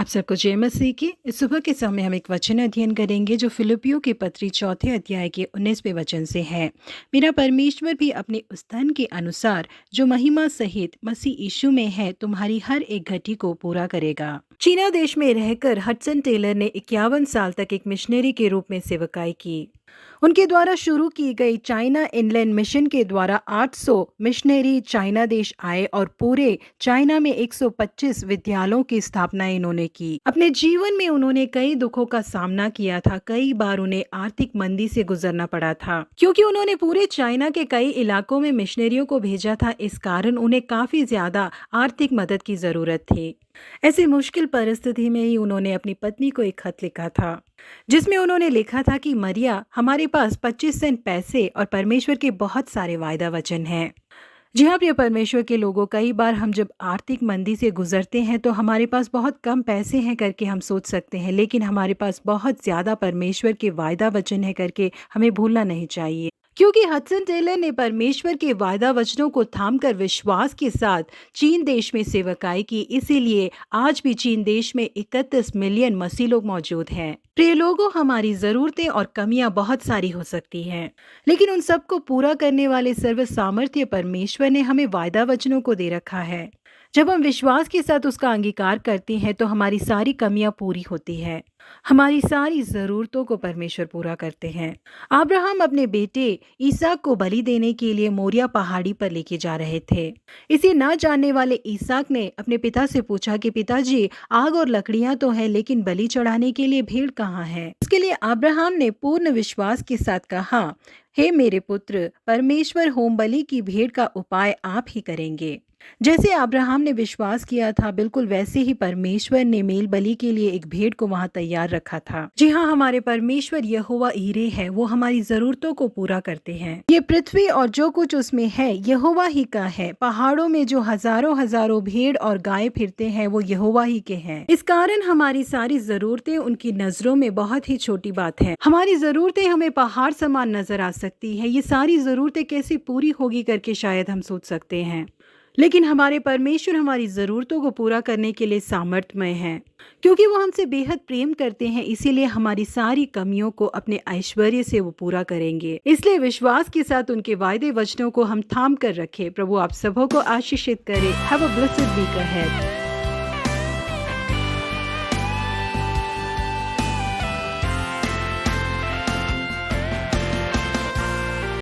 आप सबको जय मसीह की। इस सुबह के समय हम एक वचन अध्ययन करेंगे जो फिलिपियों की पत्री चौथे अध्याय के 19वें वचन से है। मेरा परमेश्वर भी अपने उस धन के अनुसार जो महिमा सहित मसीह यीशु में है तुम्हारी हर एक घटी को पूरा करेगा। चीना देश में रहकर हडसन टेलर ने 51 साल तक एक मिशनरी के रूप में सेवकाई की। उनके द्वारा शुरू की गई चाइना इनलैंड मिशन के द्वारा 800 मिशनरी चाइना देश आए और पूरे चाइना में 125 विद्यालयों की स्थापना इन्होंने की। अपने जीवन में उन्होंने कई दुखों का सामना किया था। कई बार उन्हें आर्थिक मंदी से गुजरना पड़ा था क्योंकि उन्होंने पूरे चाइना के कई इलाकों में मिशनरियों को भेजा था। इस कारण उन्हें काफी ज्यादा आर्थिक मदद की जरूरत थी। ऐसी मुश्किल परिस्थिति में ही उन्होंने अपनी पत्नी को एक खत लिखा था जिसमें उन्होंने लिखा था कि मरिया, हमारे पास 25 सेंट पैसे और परमेश्वर के बहुत सारे वायदा वचन हैं। जी हाँ प्रिय परमेश्वर के लोगों, कई बार हम जब आर्थिक मंदी से गुजरते हैं तो हमारे पास बहुत कम पैसे हैं करके हम सोच सकते हैं, लेकिन हमारे पास बहुत ज्यादा परमेश्वर के वायदा वचन है करके हमें भूलना नहीं चाहिए। क्योंकि हडसन टेलर ने परमेश्वर के वायदा वचनों को थामकर विश्वास के साथ चीन देश में सेवकाई की, इसीलिए आज भी चीन देश में 31 मिलियन मसीह लोग मौजूद हैं। प्रिय लोगों, हमारी जरूरतें और कमियां बहुत सारी हो सकती हैं, लेकिन उन सबको पूरा करने वाले सर्व सामर्थ्य परमेश्वर ने हमें वायदा वचनों को दे रखा है। जब हम विश्वास के साथ उसका अंगीकार करते हैं तो हमारी सारी कमियां पूरी होती हैं। हमारी सारी जरूरतों को परमेश्वर पूरा करते हैं। अब्राहम अपने बेटे ईसाक को बलि देने के लिए मोरिया पहाड़ी पर लेके जा रहे थे। इसे न जानने वाले ईसाक ने अपने पिता से पूछा कि पिताजी, आग और लकड़ियां तो है, लेकिन बलि चढ़ाने के लिए भेड़ कहाँ है? इसके लिए अब्राहम ने पूर्ण विश्वास के साथ कहा, हे मेरे पुत्र, परमेश्वर होम बलि की भेड़ का उपाय आप ही करेंगे। जैसे अब्राहम ने विश्वास किया था, बिल्कुल वैसे ही परमेश्वर ने मेल बलि के लिए एक भेड़ को वहां तैयार रखा था। जी हाँ, हमारे परमेश्वर यहोवा ईरे है, वो हमारी जरूरतों को पूरा करते हैं। ये पृथ्वी और जो कुछ उसमें है यहोवा ही का है। पहाड़ों में जो हजारों हजारों भेड़ और गाय फिरते हैं वो यहोवा ही के हैं। इस कारण हमारी सारी जरूरतें उनकी नजरों में बहुत ही छोटी बात है। हमारी जरूरतें हमें पहाड़ समान नजर आ सकती है। ये सारी जरूरतें कैसे पूरी होगी करके शायद हम सोच सकते हैं, लेकिन हमारे परमेश्वर हमारी जरूरतों को पूरा करने के लिए सामर्थ्यमय हैं। क्योंकि वो हमसे बेहद प्रेम करते हैं, इसीलिए हमारी सारी कमियों को अपने ऐश्वर्य से वो पूरा करेंगे। इसलिए विश्वास के साथ उनके वायदे वचनों को हम थाम कर रखें। प्रभु आप सबों को आशीषित करे। Have a blessed week ahead.